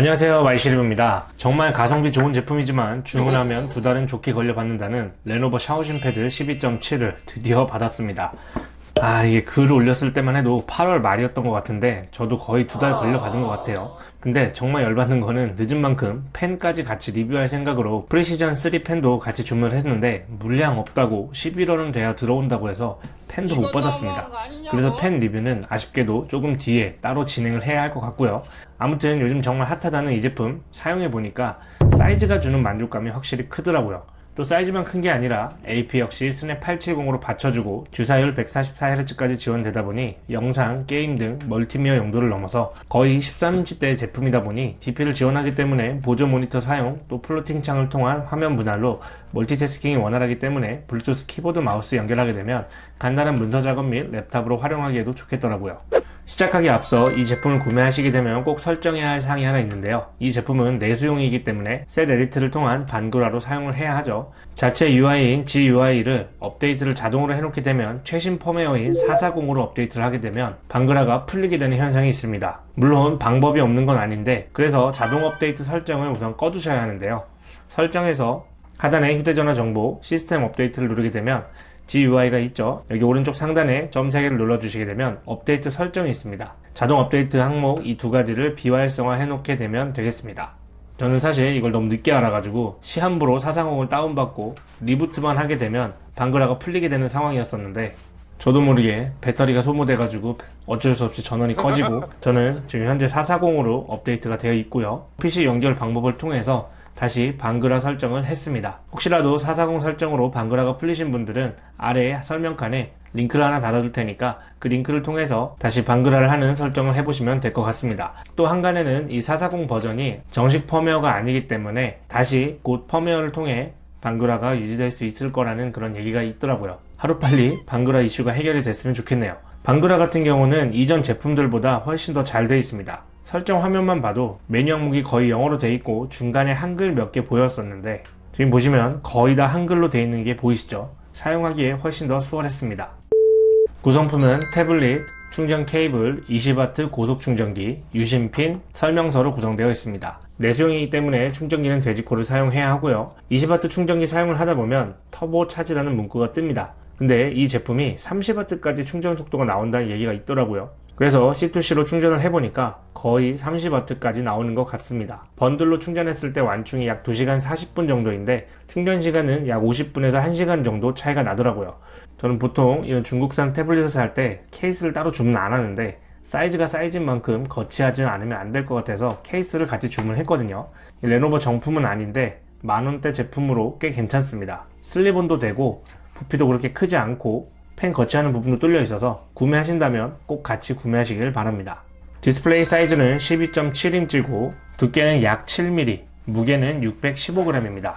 안녕하세요, 마이시리브입니다. 정말 가성비 좋은 제품이지만 주문하면 2달은 좋게 걸려받는다는 레노버 샤오심패드 12.7을 드디어 받았습니다. 이게 글을 올렸을 때만 해도 8월 말이었던 것 같은데 저도 거의 2달 걸려받은 것 같아요. 근데 정말 열받는 거는 늦은 만큼 펜까지 같이 리뷰할 생각으로 프리시전 3 펜도 같이 주문을 했는데 물량 없다고 11월은 돼야 들어온다고 해서 펜도 못 받았습니다. 그래서 펜 리뷰는 아쉽게도 조금 뒤에 따로 진행을 해야 할 것 같고요. 아무튼 요즘 정말 핫하다는 이 제품 사용해보니까 사이즈가 주는 만족감이 확실히 크더라고요. 또 사이즈만 큰 게 아니라 AP 역시 스냅 870으로 받쳐주고 주사율 144Hz까지 지원되다 보니 영상, 게임 등 멀티미어 용도를 넘어서 거의 13인치대의 제품이다 보니 DP를 지원하기 때문에 보조 모니터 사용, 또 플로팅 창을 통한 화면 분할로 멀티태스킹이 원활하기 때문에 블루투스 키보드 마우스 연결하게 되면 간단한 문서 작업 및 랩탑으로 활용하기에도 좋겠더라고요. 시작하기 앞서 이 제품을 구매하시게 되면 꼭 설정해야 할 사항이 하나 있는데요. 이 제품은 내수용이기 때문에 셋 에디트를 통한 반글화로 사용을 해야 하죠. 자체 UI인 GUI를 업데이트를 자동으로 해놓게 되면 최신 펌웨어인 440으로 업데이트를 하게 되면 반글화가 풀리게 되는 현상이 있습니다. 물론 방법이 없는 건 아닌데 그래서 자동 업데이트 설정을 우선 꺼두셔야 하는데요. 설정에서 하단에 휴대전화 정보, 시스템 업데이트를 누르게 되면 GUI가 있죠. 여기 오른쪽 상단에 점 3개를 눌러주시게 되면 업데이트 설정이 있습니다. 자동 업데이트 항목 이 두 가지를 비활성화 해놓게 되면 되겠습니다. 저는 사실 이걸 너무 늦게 알아가지고 시한부로 440을 다운받고 리부트만 하게 되면 반글화가 풀리게 되는 상황이었었는데 저도 모르게 배터리가 소모돼가지고 어쩔 수 없이 전원이 꺼지고 저는 지금 현재 440으로 업데이트가 되어 있고요. PC 연결 방법을 통해서 다시 반글화 설정을 했습니다. 혹시라도 440 설정으로 반글화가 풀리신 분들은 아래 설명칸에 링크를 하나 달아둘 테니까 그 링크를 통해서 다시 반글화를 하는 설정을 해보시면 될 것 같습니다. 또 한간에는 이 440 버전이 정식 펌웨어가 아니기 때문에 다시 곧 펌웨어를 통해 반글화가 유지될 수 있을 거라는 그런 얘기가 있더라고요. 하루빨리 반글화 이슈가 해결이 됐으면 좋겠네요. 반글화 같은 경우는 이전 제품들보다 훨씬 더 잘 되어 있습니다. 설정 화면만 봐도 메뉴 항목이 거의 영어로 되어 있고 중간에 한글 몇 개 보였었는데 지금 보시면 거의 다 한글로 되어 있는 게 보이시죠? 사용하기에 훨씬 더 수월했습니다. 구성품은 태블릿, 충전 케이블, 20W 고속 충전기, 유심핀, 설명서로 구성되어 있습니다. 내수용이기 때문에 충전기는 돼지코를 사용해야 하고요. 20W 충전기 사용을 하다 보면 터보 차지라는 문구가 뜹니다. 근데 이 제품이 30W까지 충전 속도가 나온다는 얘기가 있더라고요. 그래서 C2C로 충전을 해보니까 거의 30W까지 나오는 것 같습니다. 번들로 충전했을 때 완충이 약 2시간 40분 정도인데 충전 시간은 약 50분에서 1시간 정도 차이가 나더라고요. 저는 보통 이런 중국산 태블릿을 살 때 케이스를 따로 주문 안 하는데 사이즈가 사이즈인 만큼 거치하지 않으면 안 될 것 같아서 케이스를 같이 주문했거든요. 레노버 정품은 아닌데 만원대 제품으로 꽤 괜찮습니다. 슬립온도 되고 부피도 그렇게 크지 않고 펜 거치하는 부분도 뚫려 있어서 구매하신다면 꼭 같이 구매하시길 바랍니다. 디스플레이 사이즈는 12.7인치고 두께는 약 7mm, 무게는 615g입니다.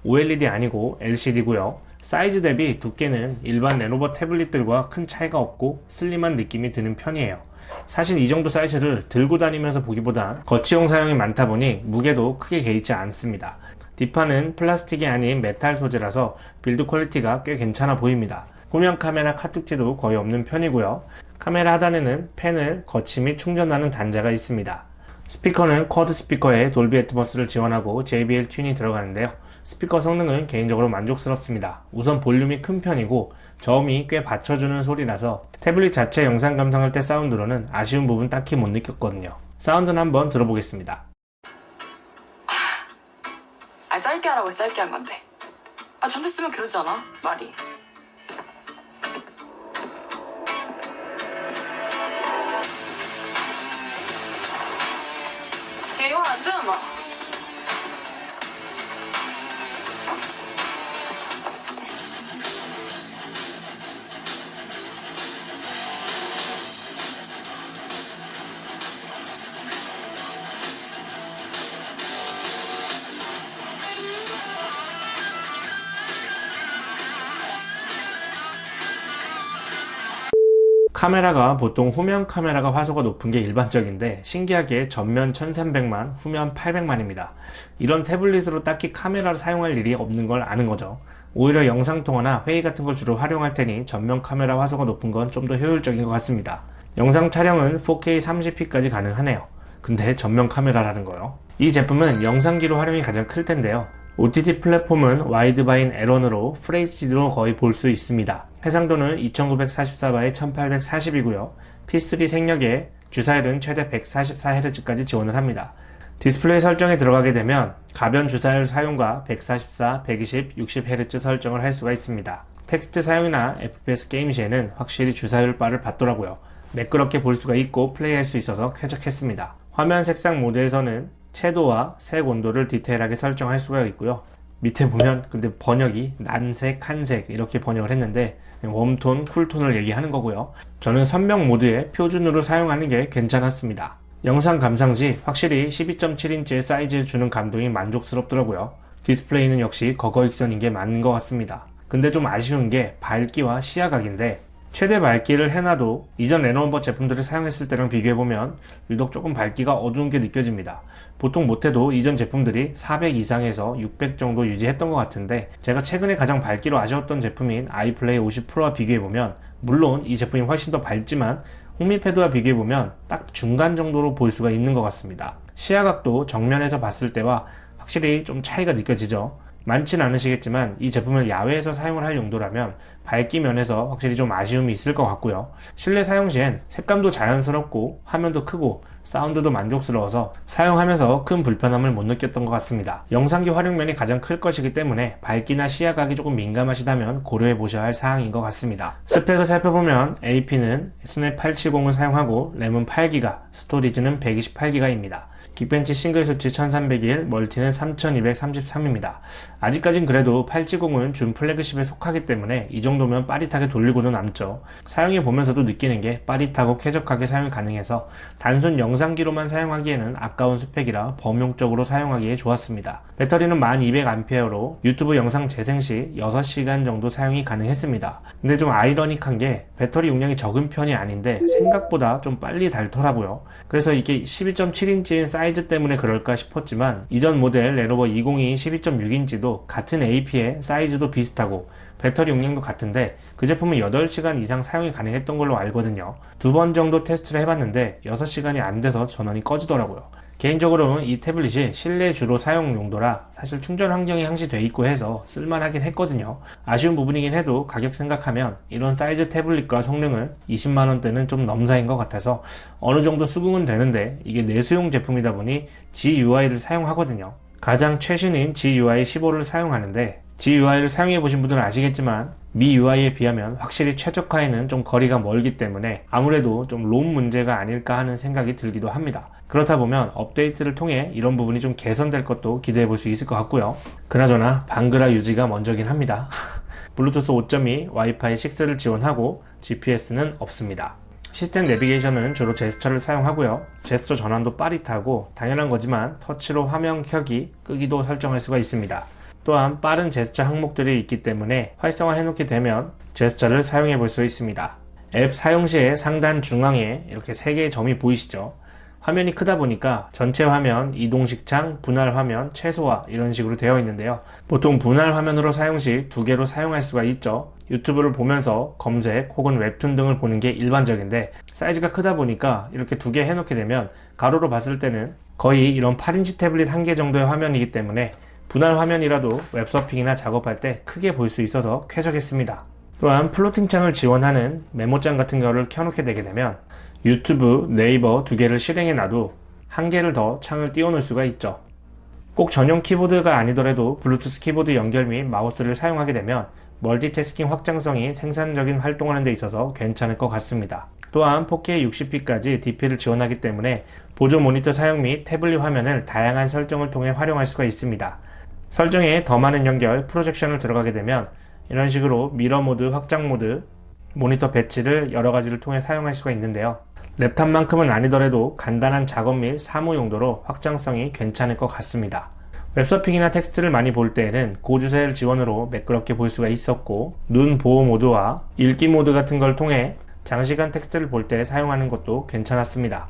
OLED 아니고 LCD고요. 사이즈 대비 두께는 일반 레노버 태블릿들과 큰 차이가 없고 슬림한 느낌이 드는 편이에요. 사실 이 정도 사이즈를 들고 다니면서 보기보다 거치용 사용이 많다 보니 무게도 크게 개의치 않습니다. 뒷판은 플라스틱이 아닌 메탈 소재라서 빌드 퀄리티가 꽤 괜찮아 보입니다. 후면 카메라 카툭티도 거의 없는 편이고요. 카메라 하단에는 펜을 거치 및 충전하는 단자가 있습니다. 스피커는 쿼드 스피커에 돌비 애트머스를 지원하고 JBL 튠이 들어가는데요. 스피커 성능은 개인적으로 만족스럽습니다. 우선 볼륨이 큰 편이고 저음이 꽤 받쳐주는 소리라서 태블릿 자체 영상 감상할 때 사운드로는 아쉬운 부분 딱히 못 느꼈거든요. 사운드는 한번 들어보겠습니다. 짧게 하라고 해서 짧게 한 건데. 전됐으면 그러지 않아? 말이. 이거 안 주면 카메라가 보통 후면 카메라가 화소가 높은 게 일반적인데 신기하게 전면 1300만, 후면 800만입니다. 이런 태블릿으로 딱히 카메라를 사용할 일이 없는 걸 아는 거죠. 오히려 영상통화나 회의 같은 걸 주로 활용할 테니 전면 카메라 화소가 높은 건 좀 더 효율적인 것 같습니다. 영상 촬영은 4K 30p까지 가능하네요. 근데 전면 카메라라는 거요. 이 제품은 영상기로 활용이 가장 클 텐데요. OTT 플랫폼은 와이드바인 L1으로 FHD로 거의 볼 수 있습니다. 해상도는 2944x 1840이고요. P3 생력에 주사율은 최대 144Hz까지 지원을 합니다. 디스플레이 설정에 들어가게 되면 가변 주사율 사용과 144, 120, 60Hz 설정을 할 수가 있습니다. 텍스트 사용이나 FPS 게임 시에는 확실히 주사율 바를 받더라고요. 매끄럽게 볼 수가 있고 플레이할 수 있어서 쾌적했습니다. 화면 색상 모드에서는 채도와 색 온도를 디테일하게 설정할 수가 있고요. 밑에 보면 근데 번역이 난색, 한색 이렇게 번역을 했는데 웜톤, 쿨톤을 얘기하는 거고요. 저는 선명 모드에 표준으로 사용하는 게 괜찮았습니다. 영상 감상 시 확실히 12.7인치의 사이즈에 주는 감동이 만족스럽더라고요. 디스플레이는 역시 거거익선인 게 맞는 것 같습니다. 근데 좀 아쉬운 게 밝기와 시야각인데 최대 밝기를 해놔도 이전 레노버 제품들을 사용했을 때랑 비교해보면 유독 조금 밝기가 어두운 게 느껴집니다. 보통 못해도 이전 제품들이 400 이상에서 600 정도 유지했던 것 같은데 제가 최근에 가장 밝기로 아쉬웠던 제품인 아이플레이 50 프로와 비교해보면 물론 이 제품이 훨씬 더 밝지만 홈미패드와 비교해보면 딱 중간 정도로 볼 수가 있는 것 같습니다. 시야각도 정면에서 봤을 때와 확실히 좀 차이가 느껴지죠. 많진 않으시겠지만 이 제품을 야외에서 사용을 할 용도라면 밝기 면에서 확실히 좀 아쉬움이 있을 것 같고요. 실내 사용 시엔 색감도 자연스럽고 화면도 크고 사운드도 만족스러워서 사용하면서 큰 불편함을 못 느꼈던 것 같습니다. 영상기 활용면이 가장 클 것이기 때문에 밝기나 시야각이 조금 민감하시다면 고려해 보셔야 할 사항인 것 같습니다. 스펙을 살펴보면 AP는 스냅 870을 사용하고 램은 8GB, 스토리지는 128GB입니다. 긱벤치 싱글 수치 1301, 멀티는 3233입니다. 아직까진 그래도 870은 준 플래그십에 속하기 때문에 이 정도면 빠릿하게 돌리고는 남죠. 사용해 보면서도 느끼는 게 빠릿하고 쾌적하게 사용이 가능해서 단순 영상기로만 사용하기에는 아까운 스펙이라 범용적으로 사용하기에 좋았습니다. 배터리는 1200A로 유튜브 영상 재생 시 6시간 정도 사용이 가능했습니다. 근데 좀 아이러닉한 게 배터리 용량이 적은 편이 아닌데 생각보다 좀 빨리 닳더라고요. 그래서 이게 12.7인치인 사이즈 때문에 그럴까 싶었지만 이전 모델 레노버 202 12.6인치도 같은 AP에 사이즈도 비슷하고 배터리 용량도 같은데 그 제품은 8시간 이상 사용이 가능했던 걸로 알거든요. 2번 정도 테스트를 해봤는데 6시간이 안 돼서 전원이 꺼지더라고요. 개인적으로는 이 태블릿이 실내 주로 사용 용도라 사실 충전 환경이 항시돼 있고 해서 쓸만하긴 했거든요. 아쉬운 부분이긴 해도 가격 생각하면 이런 사이즈 태블릿과 성능을 20만원대는 좀 넘사인 것 같아서 어느 정도 수긍은 되는데 이게 내수용 제품이다 보니 GUI를 사용하거든요. 가장 최신인 GUI 15를 사용하는데 GUI를 사용해 보신 분들은 아시겠지만 미UI에 비하면 확실히 최적화에는 좀 거리가 멀기 때문에 아무래도 좀 롬 문제가 아닐까 하는 생각이 들기도 합니다. 그렇다 보면 업데이트를 통해 이런 부분이 좀 개선될 것도 기대해 볼 수 있을 것 같고요. 그나저나 방그라 유지가 먼저긴 합니다. 블루투스 5.2, 와이파이 6를 지원하고 GPS는 없습니다. 시스템 내비게이션은 주로 제스처를 사용하고요. 제스처 전환도 빠릿하고 당연한 거지만 터치로 화면 켜기, 끄기도 설정할 수가 있습니다. 또한 빠른 제스처 항목들이 있기 때문에 활성화 해놓게 되면 제스처를 사용해 볼 수 있습니다. 앱 사용 시에 상단 중앙에 이렇게 3개의 점이 보이시죠? 화면이 크다 보니까 전체 화면, 이동식 창, 분할 화면, 최소화 이런 식으로 되어 있는데요. 보통 분할 화면으로 사용 시 2개로 사용할 수가 있죠. 유튜브를 보면서 검색 혹은 웹툰 등을 보는 게 일반적인데 사이즈가 크다 보니까 이렇게 2개 해놓게 되면 가로로 봤을 때는 거의 이런 8인치 태블릿 1개 정도의 화면이기 때문에 분할 화면이라도 웹서핑이나 작업할 때 크게 볼 수 있어서 쾌적했습니다. 또한 플로팅 창을 지원하는 메모장 같은 거를 켜놓게 되게 되면 유튜브, 네이버 2개를 실행해 놔도 1개를 더 창을 띄워놓을 수가 있죠. 꼭 전용 키보드가 아니더라도 블루투스 키보드 연결 및 마우스를 사용하게 되면 멀티태스킹 확장성이 생산적인 활동하는 데 있어서 괜찮을 것 같습니다. 또한 4K 60p까지 DP를 지원하기 때문에 보조 모니터 사용 및 태블릿 화면을 다양한 설정을 통해 활용할 수가 있습니다. 설정에 더 많은 연결, 프로젝션을 들어가게 되면 이런 식으로 미러 모드, 확장 모드, 모니터 배치를 여러 가지를 통해 사용할 수가 있는데요. 랩탑만큼은 아니더라도 간단한 작업 및 사무 용도로 확장성이 괜찮을 것 같습니다. 웹서핑이나 텍스트를 많이 볼 때에는 고주사율 지원으로 매끄럽게 볼 수가 있었고 눈 보호 모드와 읽기 모드 같은 걸 통해 장시간 텍스트를 볼 때 사용하는 것도 괜찮았습니다.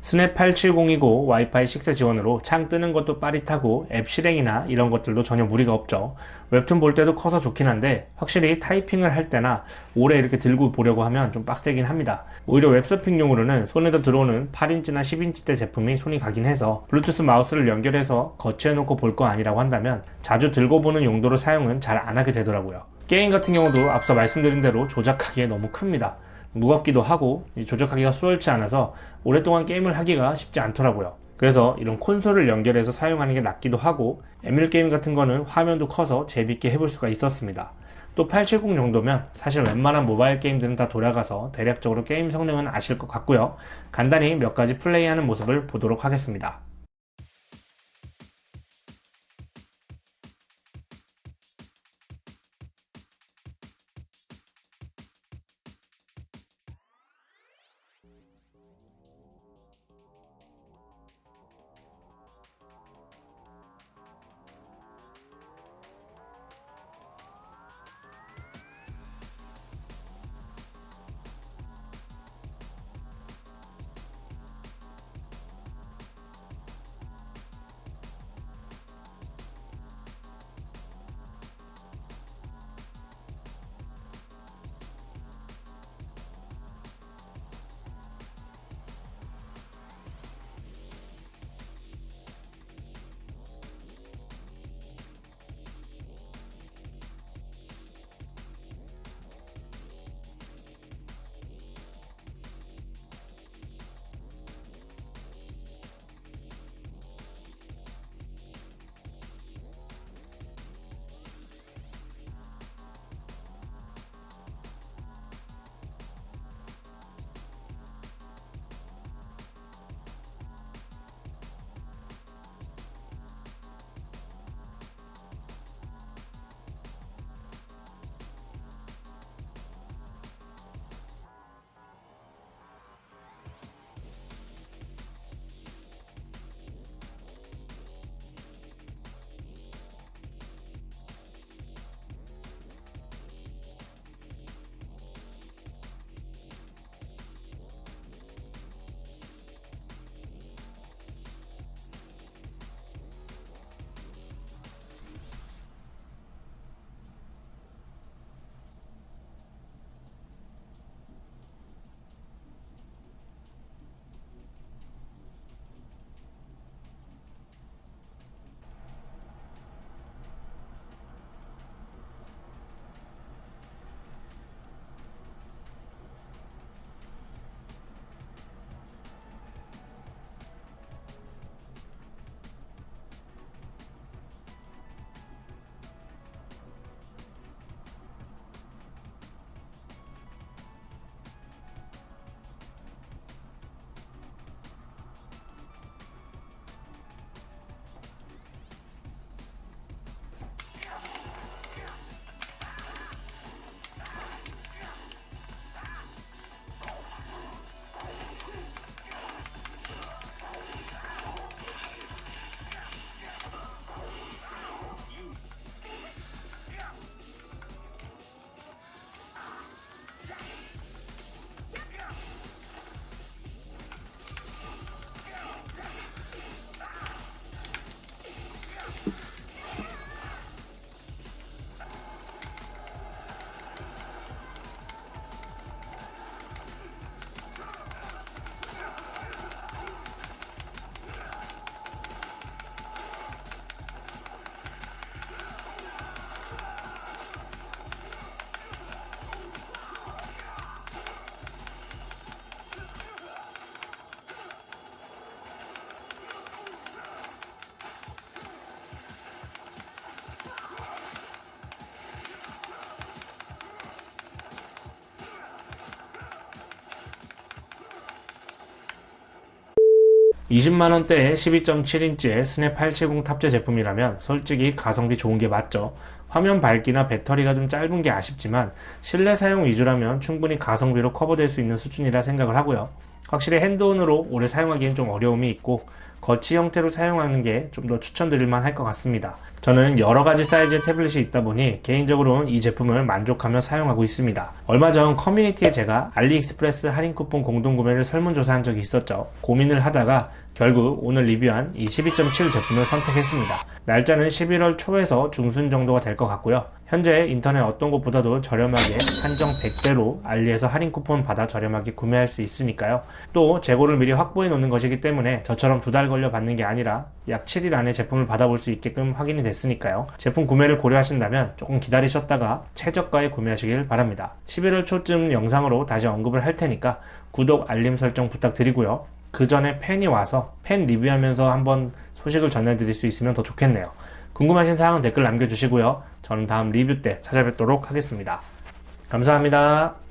스냅 870이고 와이파이 6 지원으로 창 뜨는 것도 빠릿하고 앱 실행이나 이런 것들도 전혀 무리가 없죠. 웹툰 볼 때도 커서 좋긴 한데 확실히 타이핑을 할 때나 오래 이렇게 들고 보려고 하면 좀 빡세긴 합니다. 오히려 웹서핑용으로는 손에도 들어오는 8인치나 10인치대 제품이 손이 가긴 해서 블루투스 마우스를 연결해서 거치해놓고 볼 거 아니라고 한다면 자주 들고 보는 용도로 사용은 잘 안 하게 되더라고요. 게임 같은 경우도 앞서 말씀드린 대로 조작하기에 너무 큽니다. 무겁기도 하고 조작하기가 수월치 않아서 오랫동안 게임을 하기가 쉽지 않더라고요. 그래서 이런 콘솔을 연결해서 사용하는 게 낫기도 하고 에뮬 게임 같은 거는 화면도 커서 재밌게 해볼 수가 있었습니다. 또 870 정도면 사실 웬만한 모바일 게임들은 다 돌아가서 대략적으로 게임 성능은 아실 것 같고요. 간단히 몇 가지 플레이하는 모습을 보도록 하겠습니다. (20만원대의) 12.7인치의 스냅 870 탑재 제품이라면 솔직히 가성비 좋은 게 맞죠. 화면 밝기나 배터리가 좀 짧은 게 아쉽지만 실내 사용 위주라면 충분히 가성비로 커버될 수 있는 수준이라 생각을 하고요. 확실히 핸드온으로 오래 사용하기엔 좀 어려움이 있고 거치 형태로 사용하는 게 좀 더 추천드릴만 할 것 같습니다. 저는 여러가지 사이즈의 태블릿이 있다 보니 개인적으로는 이 제품을 만족하며 사용하고 있습니다. 얼마 전 커뮤니티에 제가 알리익스프레스 할인 쿠폰 공동구매를 설문조사한 적이 있었죠. 고민을 하다가 결국 오늘 리뷰한 이 12.7 제품을 선택했습니다. 날짜는 11월 초에서 중순 정도가 될 것 같고요. 현재 인터넷 어떤 곳보다도 저렴하게 한정 100대로 알리에서 할인 쿠폰 받아 저렴하게 구매할 수 있으니까요. 또 재고를 미리 확보해 놓는 것이기 때문에 저처럼 2달 걸려 받는 게 아니라 약 7일 안에 제품을 받아볼 수 있게끔 확인이 됐으니까요. 제품 구매를 고려하신다면 조금 기다리셨다가 최저가에 구매하시길 바랍니다. 11월 초쯤 영상으로 다시 언급을 할 테니까 구독, 알림 설정 부탁드리고요. 그 전에 팬이 와서 팬 리뷰하면서 한번 소식을 전해드릴 수 있으면 더 좋겠네요. 궁금하신 사항은 댓글 남겨주시고요. 저는 다음 리뷰 때 찾아뵙도록 하겠습니다. 감사합니다.